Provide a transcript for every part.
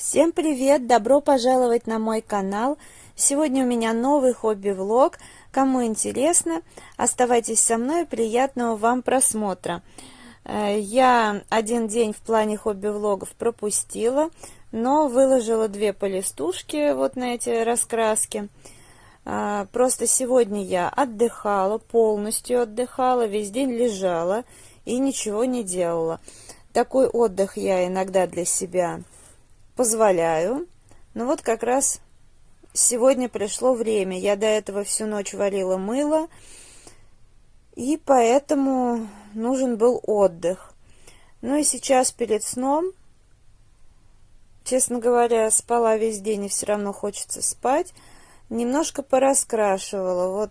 Всем привет! Добро пожаловать на мой канал. Сегодня у меня новый хобби-влог. Кому интересно, оставайтесь со мной. Приятного вам просмотра. Я один день в плане хобби-влогов пропустила, но выложила две полистушки вот на эти раскраски. Просто сегодня я отдыхала, полностью отдыхала, весь день лежала и ничего не делала. Такой отдых я иногда для себя позволяю. Но вот как раз сегодня пришло время. Я до этого всю ночь варила мыло, и поэтому нужен был отдых. Ну и сейчас перед сном, честно говоря, спала весь день и все равно хочется спать, немножко пораскрашивала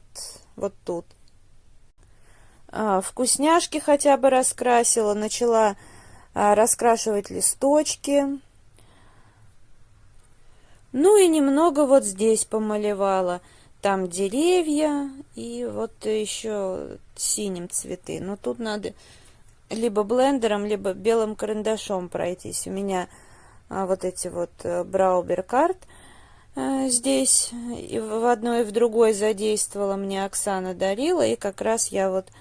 вот тут. Вкусняшки хотя бы раскрасила, начала раскрашивать листочки. Ну и немного вот здесь помалевала. Там деревья и вот еще синим цветы. Но тут надо либо блендером, либо белым карандашом пройтись. У меня вот эти вот Браубер-карт здесь и в одной и в другой задействовала. Мне Оксана дарила, и как раз я вот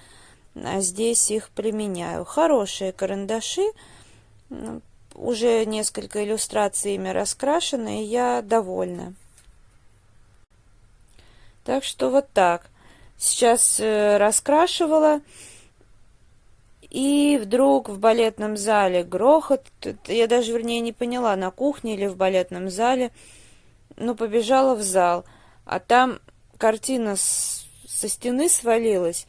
здесь их применяю. Хорошие карандаши. Уже несколько иллюстраций ими раскрашены, и я довольна. Так что вот так. Сейчас раскрашивала, и вдруг в балетном зале грохот. Я даже, вернее, не поняла, на кухне или в балетном зале. Ну, побежала в зал, а там картина со стены свалилась.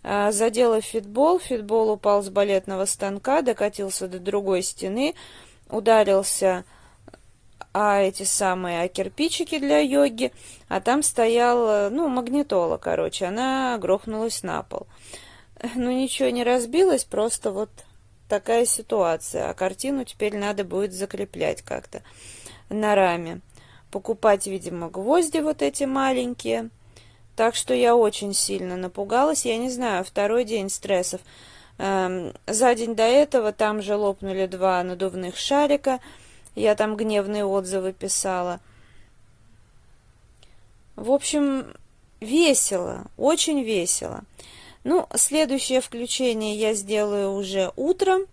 Задела фитбол, фитбол упал с балетного станка, докатился до другой стены, ударился о кирпичики для йоги, а там стоял, магнитола, короче, она грохнулась на пол. Ну, ничего не разбилось, просто вот такая ситуация, а картину теперь надо будет закреплять как-то на раме. Покупать, видимо, гвозди вот эти маленькие. Так что я очень сильно напугалась. Я не знаю, второй день стрессов. За день до этого там же лопнули 2 надувных шарика. Я там гневные отзывы писала. В общем, весело, очень весело. Ну, следующее включение я сделаю уже утром.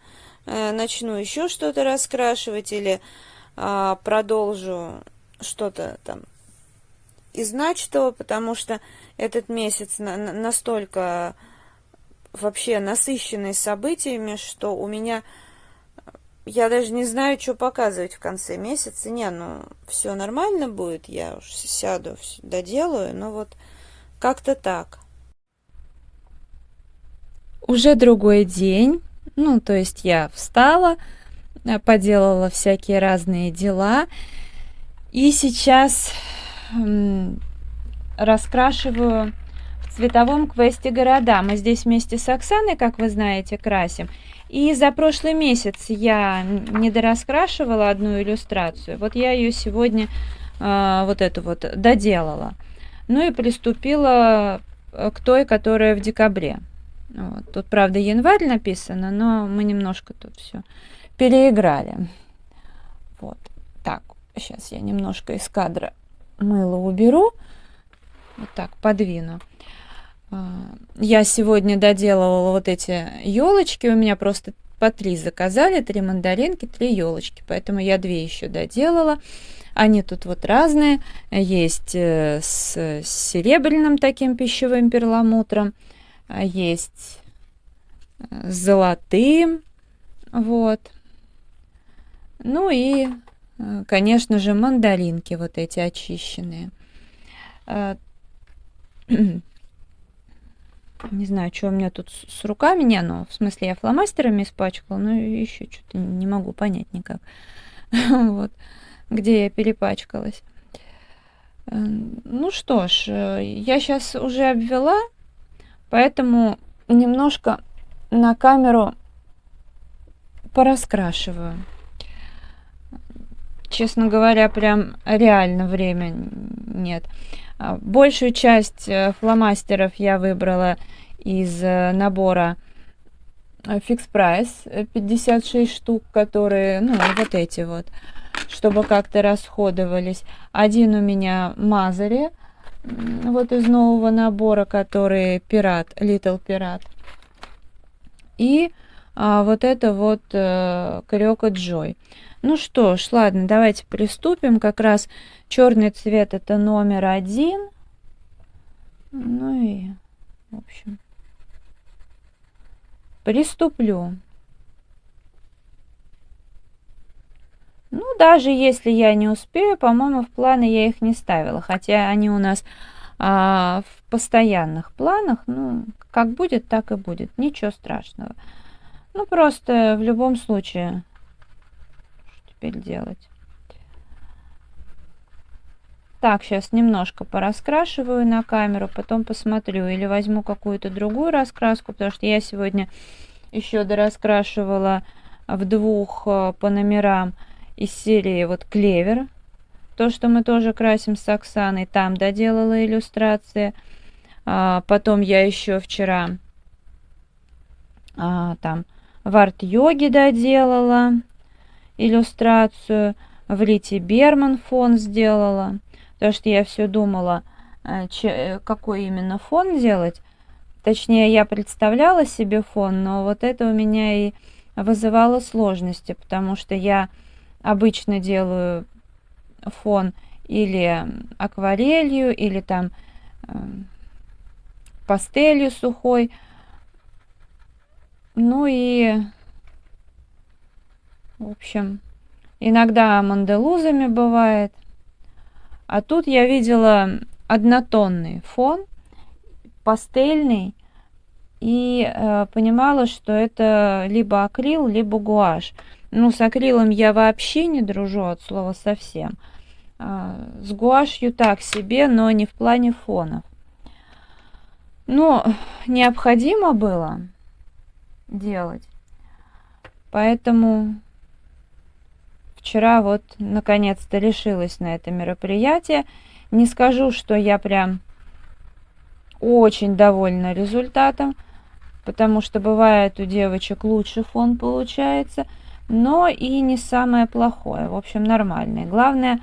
Начну еще что-то раскрашивать или продолжу что-то там из начатого, потому что этот месяц настолько вообще насыщенный событиями, что у меня, я даже не знаю, что показывать в конце месяца. Все нормально будет, я уж сяду, доделаю, но вот как-то так. Уже другой день, то есть я встала, поделала всякие разные дела, и сейчас раскрашиваю в цветовом квесте города. Мы здесь вместе с Оксаной, как вы знаете, красим. И за прошлый месяц я не дораскрашивала одну иллюстрацию. Вот я ее сегодня вот эту вот доделала. Ну и приступила к той, которая в декабре. Вот. Тут, правда, январь написано, но мы немножко тут все переиграли. Вот. Так, сейчас я немножко из кадра мыло уберу, вот так подвину. Я сегодня доделывала вот эти елочки, у меня просто по 3 заказали, 3 мандаринки, 3 елочки, поэтому я 2 еще доделала. Они тут вот разные, есть с серебряным таким пищевым перламутром, есть с золотым, вот. Ну и конечно же, мандаринки вот эти очищенные. Не знаю, что у меня тут с руками. В смысле, я фломастерами испачкала, но еще что-то не могу понять никак. Вот, где я перепачкалась. Ну что ж, я сейчас уже обвела, поэтому немножко на камеру пораскрашиваю. Честно говоря, прям реально время нет. Большую часть фломастеров я выбрала из набора Fix Price, 56 штук, которые, вот эти вот. чтобы как-то расходовались. Один у меня Мазари, вот из нового набора, который Пират, Little Пират. И вот это вот Кариока Джой. Ну что ж, ладно, давайте приступим. Как раз черный цвет это номер 1. Ну и, в общем, приступлю. Ну, даже если я не успею, по-моему, в планы я их не ставила. Хотя они у нас в постоянных планах. Ну, как будет, так и будет. Ничего страшного. Ну, просто в любом случае, что теперь делать? Так, сейчас немножко пораскрашиваю на камеру, потом посмотрю. Или возьму какую-то другую раскраску, потому что я сегодня еще дораскрашивала в 2 по номерам из серии вот Клевер. То, что мы тоже красим с Оксаной. Там доделала иллюстрации. Потом я еще вчера там в арт-йоге доделала иллюстрацию. В Лите Берман фон сделала. Потому что я все думала, какой именно фон делать. Точнее, я представляла себе фон, но вот это у меня и вызывало сложности, потому что я обычно делаю фон или акварелью, или там пастелью сухой. Ну и, в общем, иногда манделузами бывает. А тут я видела однотонный фон, пастельный, и понимала, что это либо акрил, либо гуашь. Ну, с акрилом я вообще не дружу от слова совсем. С гуашью так себе, но не в плане фонов. Но необходимо было делать. Поэтому вчера вот наконец-то решилась на это мероприятие. Не скажу, что я прям очень довольна результатом, потому что бывает у девочек лучше фон получается, но и не самое плохое. В общем, нормальное. Главное,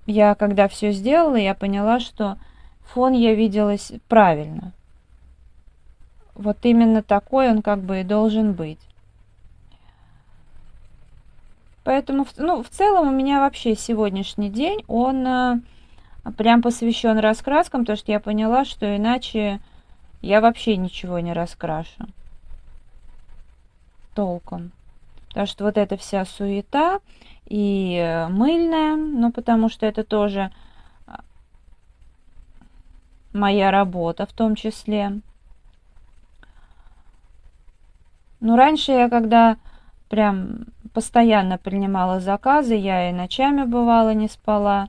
я когда все сделала, я поняла, что фон я виделась правильно. Вот именно такой он как бы и должен быть. Поэтому, ну, в целом у меня вообще сегодняшний день, он прям посвящен раскраскам, потому что я поняла, что иначе я вообще ничего не раскрашу толком. Потому что вот эта вся суета и мыльная, ну, потому что это тоже моя работа в том числе. Ну, раньше я когда прям постоянно принимала заказы, я и ночами бывало не спала.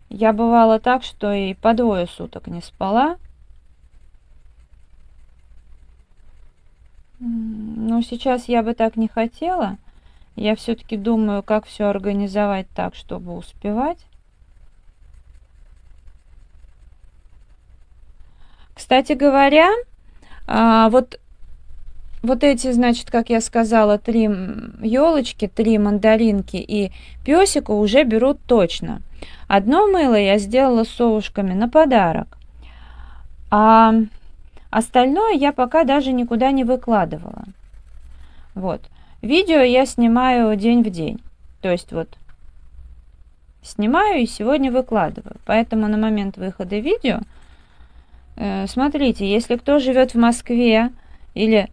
Я бывала так, что и по 2 суток не спала. Но сейчас я бы так не хотела. Я все-таки думаю, как все организовать так, чтобы успевать. Кстати говоря, вот эти, значит, как я сказала, 3 елочки, 3 мандаринки и песика уже берут точно. Одно мыло я сделала с совушками на подарок, а остальное я пока даже никуда не выкладывала. Вот. Видео я снимаю день в день. То есть вот снимаю и сегодня выкладываю. Поэтому на момент выхода видео, смотрите, если кто живет в Москве или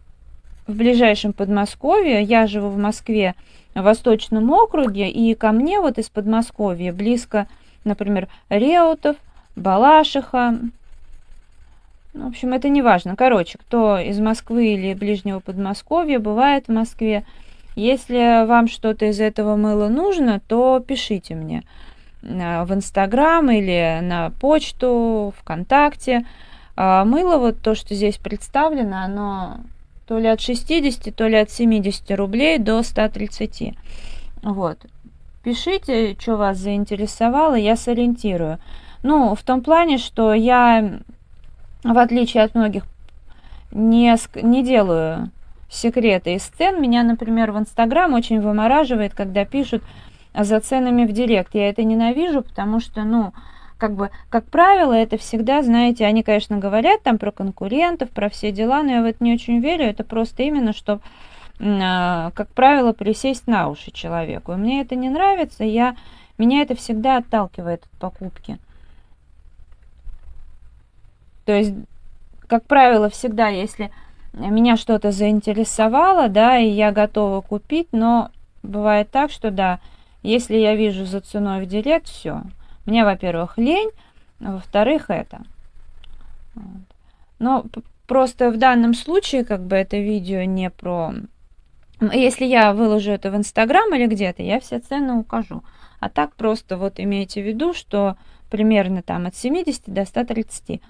в ближайшем Подмосковье, я живу в Москве, в Восточном округе, и ко мне вот из Подмосковья близко, например, Реутов, Балашиха. В общем, это не важно. Короче, кто из Москвы или ближнего Подмосковья бывает в Москве, если вам что-то из этого мыла нужно, то пишите мне в Инстаграм или на почту, ВКонтакте. Мыло, вот то, что здесь представлено, оно то ли от 60, то ли от 70 рублей до 130. Вот. Пишите, что вас заинтересовало, я сориентирую. Ну, в том плане, что я, в отличие от многих, не делаю секреты из цен. Меня, например, в Инстаграм очень вымораживает, когда пишут за ценами в директ. Я это ненавижу, потому что, ну, как бы, как правило, это всегда, знаете, они, конечно, говорят там про конкурентов, про все дела, но я в это не очень верю. Это просто именно, что, как правило, присесть на уши человеку. И мне это не нравится, меня это всегда отталкивает от покупки. То есть, как правило, всегда, если меня что-то заинтересовало, да, и я готова купить, но бывает так, что да, если я вижу за ценой в директ, все. Мне, во-первых, лень, во-вторых, это. Вот. Но просто в данном случае, как бы, это видео не про... Если я выложу это в Инстаграм или где-то, я все цены укажу. А так просто вот имейте в виду, что примерно там от 70 до 130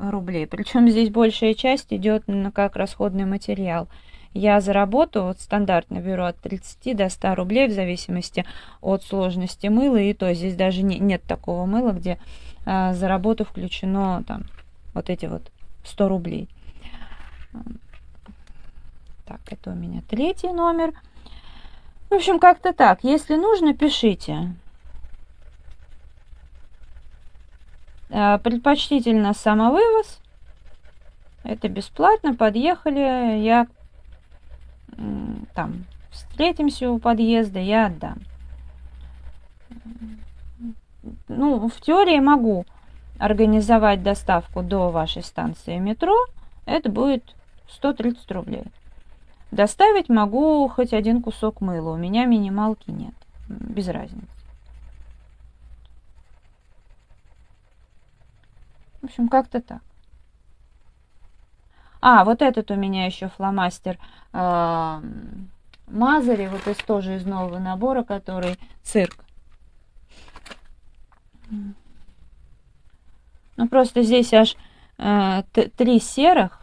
рублей. Причем здесь большая часть идет на как расходный материал. Я за работу вот стандартно беру от 30 до 100 рублей в зависимости от сложности мыла. И то здесь даже нет такого мыла, где за работу включено там вот эти вот 100 рублей. Так, это у меня 3-й номер. В общем, как-то так. Если нужно, пишите. Предпочтительно самовывоз. Это бесплатно. Подъехали, я там встретимся у подъезда, я отдам. Ну, в теории могу организовать доставку до вашей станции метро. Это будет 130 рублей. Доставить могу хоть один кусок мыла. У меня минималки нет. Без разницы. В общем, как-то так. Вот этот у меня еще фломастер Мазари, вот тоже из нового набора, который цирк. Ну, просто здесь аж 3 серых.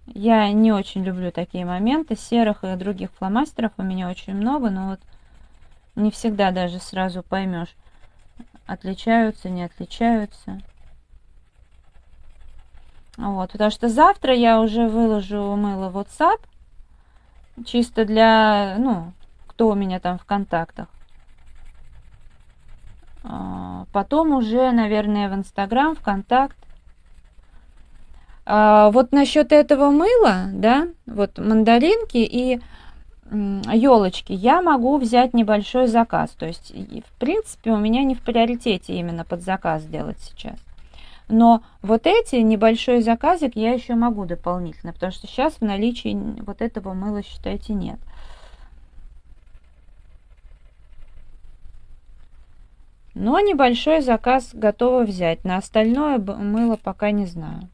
Я не очень люблю такие моменты. Серых и других фломастеров у меня очень много, но вот не всегда даже сразу поймешь, отличаются, не отличаются. Вот, потому что завтра я уже выложу мыло в WhatsApp, чисто для, ну, кто у меня там в контактах. Потом уже, наверное, в Инстаграм, ВКонтакт. Вот насчет этого мыла, да, вот мандаринки и елочки, я могу взять небольшой заказ. То есть, в принципе, у меня не в приоритете именно под заказ делать сейчас. Но вот эти небольшой заказик я еще могу дополнительно, потому что сейчас в наличии вот этого мыла, считайте, нет. Но небольшой заказ готова взять. На остальное мыло пока не знаю.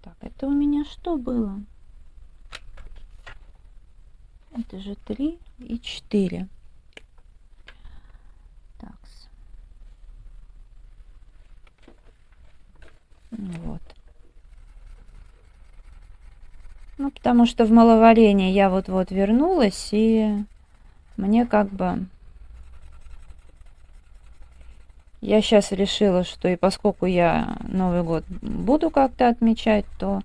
Так, это у меня что было? Это же 3 и 4. Так. Вот. Ну, потому что в мыловарение я вот-вот вернулась, и мне как бы... Я сейчас решила, что и поскольку я Новый год буду как-то отмечать, то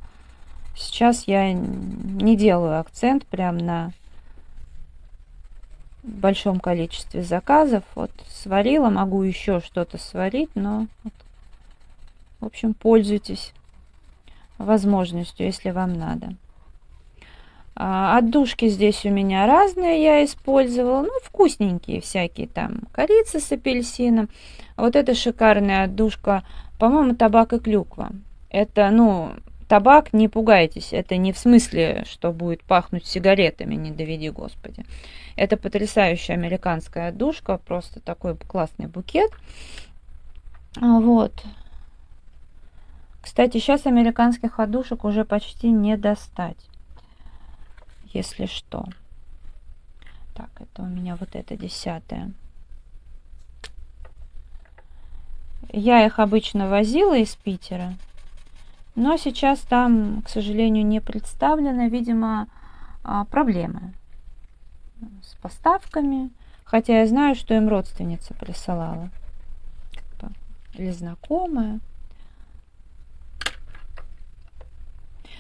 сейчас я не делаю акцент прям на большом количестве заказов. Вот сварила, могу еще что-то сварить, но вот, в общем, пользуйтесь возможностью, если вам надо. Отдушки здесь у меня разные я использовала, ну, вкусненькие всякие, там, корица с апельсином. Вот эта шикарная отдушка, по-моему, табак и клюква. Это, ну, табак, не пугайтесь, это не в смысле, что будет пахнуть сигаретами, не доведи Господи. Это потрясающая американская отдушка, просто такой классный букет. Вот. Кстати, сейчас американских отдушек уже почти не достать. Если что. Так, это у меня вот это 10-е. Я их обычно возила из Питера, но сейчас там, к сожалению, не представлено, видимо, проблемы с поставками. Хотя я знаю, что им родственница присылала. Или знакомая.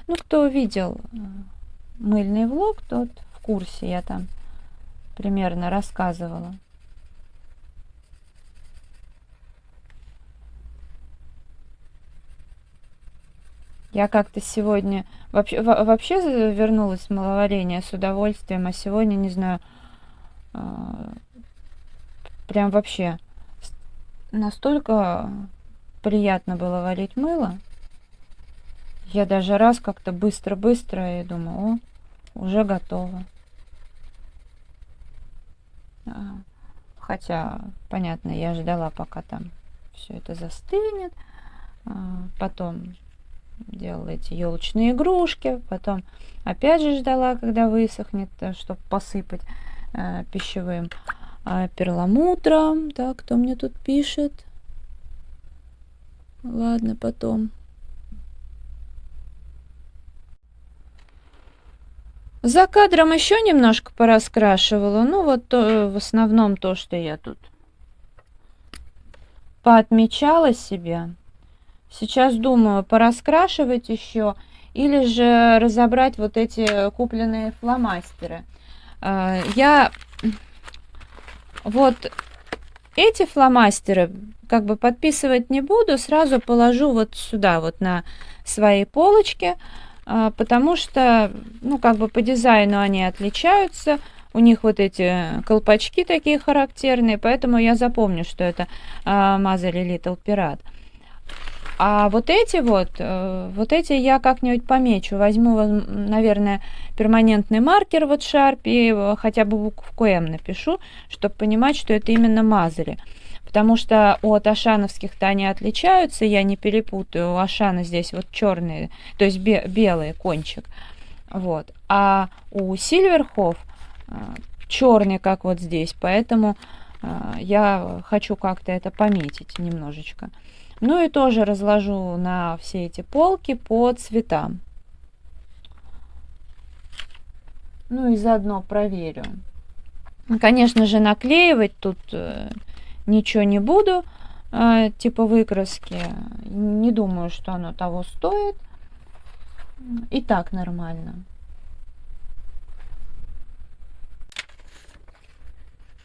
Ну, кто видел мыльный влог, тот в курсе, я там примерно рассказывала. Я как-то сегодня вообще вернулась с маловарения с удовольствием, а сегодня, не знаю, прям вообще настолько приятно было варить мыло. Я даже раз как-то быстро-быстро и думаю, о, уже готово. Хотя, понятно, я ждала, пока там все это застынет. Потом делала эти елочные игрушки. Потом опять же ждала, когда высохнет, чтобы посыпать пищевым перламутром. Так, кто мне тут пишет? Ладно, потом. За кадром еще немножко пораскрашивала. Ну, вот в основном то, что я тут поотмечала себе. Сейчас думаю, пораскрашивать еще или же разобрать вот эти купленные фломастеры. Я вот эти фломастеры как бы подписывать не буду, сразу положу вот сюда, вот на свои полочки, потому что, ну, как бы по дизайну они отличаются. У них вот эти колпачки такие характерные, поэтому я запомню, что это Мазали Little Pirate. А вот эти я как-нибудь помечу. Возьму, наверное, перманентный маркер, вот Sharp, и хотя бы букву М напишу, чтобы понимать, что это именно Мазали. Потому что от ашановских-то они отличаются, я не перепутаю. У ашана здесь вот черные, то есть белый кончик. Вот. А у Сильверхоф черный, как вот здесь. Поэтому я хочу как-то это пометить немножечко. Ну и тоже разложу на все эти полки по цветам. Ну и заодно проверю. Конечно же, наклеивать тут ничего не буду, типа выкраски. Не думаю, что оно того стоит. И так нормально.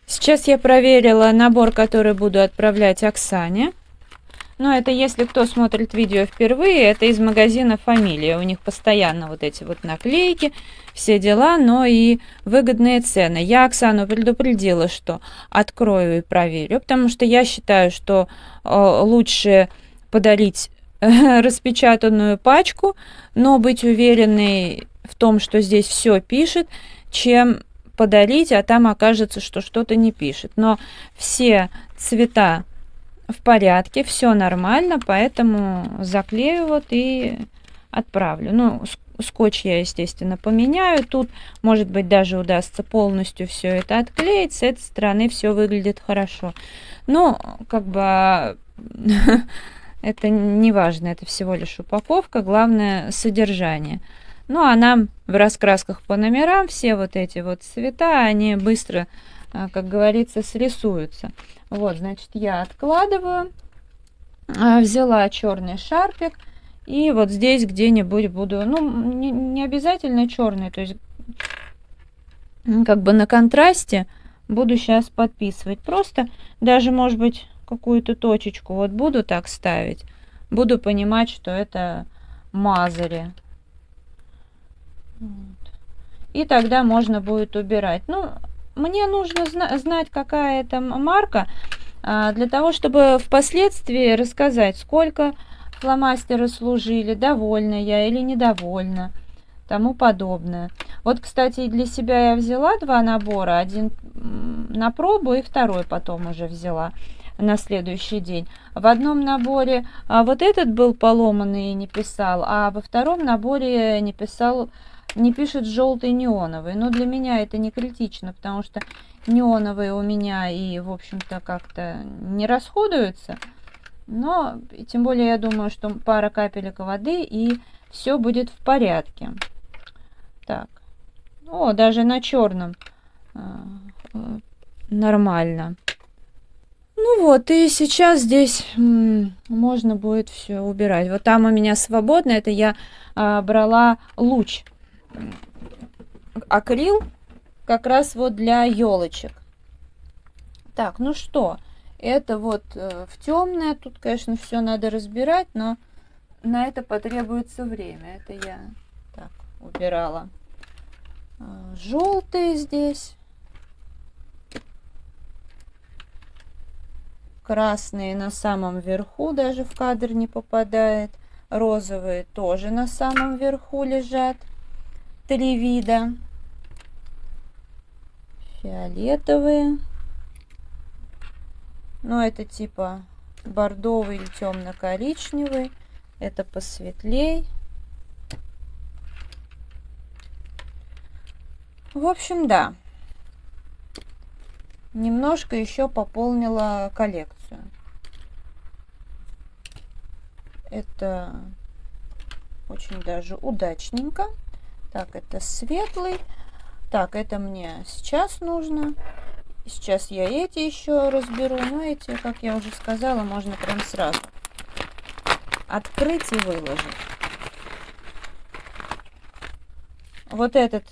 Сейчас я проверила набор, который буду отправлять Оксане. Но это если кто смотрит видео впервые, это из магазина «Фамилия». У них постоянно вот эти вот наклейки, все дела, но и выгодные цены. Я Оксану предупредила, что открою и проверю, потому что я считаю, что лучше подарить распечатанную пачку, но быть уверенной в том, что здесь все пишет, чем подарить, а там окажется, что что-то не пишет. Но все цвета в порядке, все нормально, поэтому заклею вот и отправлю. Ну, скотч я, естественно, поменяю. Тут, может быть, даже удастся полностью все это отклеить. С этой стороны все выглядит хорошо. Но, как бы, это не важно, это всего лишь упаковка. Главное, содержание. Ну, а нам в раскрасках по номерам все вот эти вот цвета, они быстро, как говорится, срисуются. Вот, значит, я откладываю, взяла черный шарпик, и вот здесь где-нибудь буду, ну, не обязательно черный, то есть как бы на контрасте буду сейчас подписывать. Просто даже, может быть, какую-то точечку вот буду так ставить, буду понимать, что это Мазали. Вот. И тогда можно будет убирать. Ну, мне нужно знать, какая это марка, для того, чтобы впоследствии рассказать, сколько фломастеры служили, довольна я или недовольна, тому подобное. Вот, кстати, для себя я взяла два набора, один на пробу и второй потом уже взяла на следующий день. В одном наборе вот этот был поломанный и не писал, а во втором наборе не пишет желтый неоновый. Но для меня это не критично, потому что неоновые у меня и, в общем-то, как-то не расходуются. Но, тем более, я думаю, что пара капелек воды, и все будет в порядке. Так. О, даже на черном нормально. Ну вот, и сейчас здесь можно будет все убирать. Вот там у меня свободно, это я брала луч. Акрил как раз вот для елочек. Так, ну что, это вот в темное. Тут, конечно, все надо разбирать, но на это потребуется время. Это я так убирала. Желтые здесь. Красные на самом верху, даже в кадр не попадает. Розовые тоже на самом верху лежат. 3 вида. Фиолетовые. Ну, это типа бордовый или темно-коричневый. Это посветлей. В общем, да. Немножко еще пополнила коллекцию. Это очень даже удачненько. Так, это светлый. Так, это мне сейчас нужно. Сейчас я эти еще разберу. Но эти, как я уже сказала, можно прям сразу открыть и выложить. Вот этот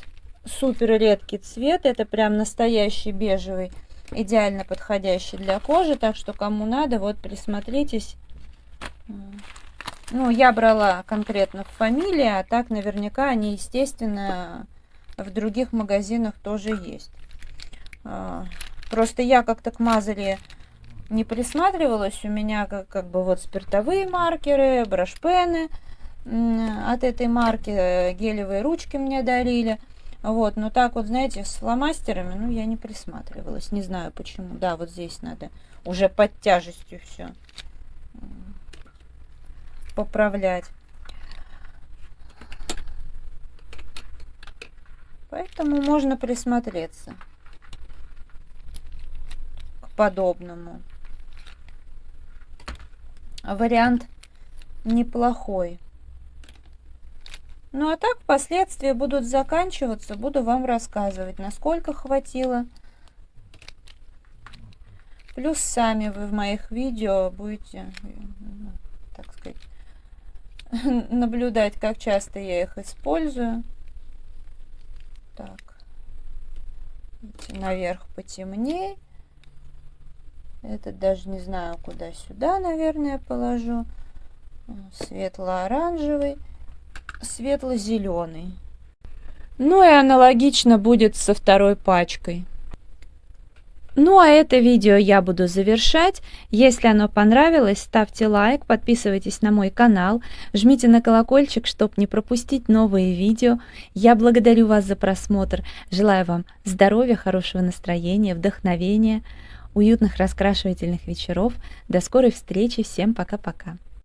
супер редкий цвет. Это прям настоящий бежевый. Идеально подходящий для кожи. Так что кому надо, вот присмотритесь. Ну, я брала конкретно в Фамилии, а так наверняка они, естественно, в других магазинах тоже есть. Просто я как-то к мазали не присматривалась. У меня как бы вот спиртовые маркеры, брашпены от этой марки, гелевые ручки мне дарили. Вот, но так вот, знаете, с фломастерами, ну, я не присматривалась. Не знаю почему. Да, вот здесь надо уже под тяжестью все поправлять. Поэтому можно присмотреться к подобному. Вариант неплохой. Ну а так впоследствии будут заканчиваться, буду вам рассказывать, насколько хватило. Плюс сами вы в моих видео будете, так сказать, наблюдать, как часто я их использую. Так, наверх потемнее. Этот даже не знаю, куда, сюда, наверное, положу. Светло-оранжевый, светло-зеленый. Ну и аналогично будет со второй пачкой. Ну а это видео я буду завершать. Если оно понравилось, ставьте лайк, подписывайтесь на мой канал, жмите на колокольчик, чтобы не пропустить новые видео. Я благодарю вас за просмотр. Желаю вам здоровья, хорошего настроения, вдохновения, уютных раскрашивательных вечеров. До скорой встречи. Всем пока-пока.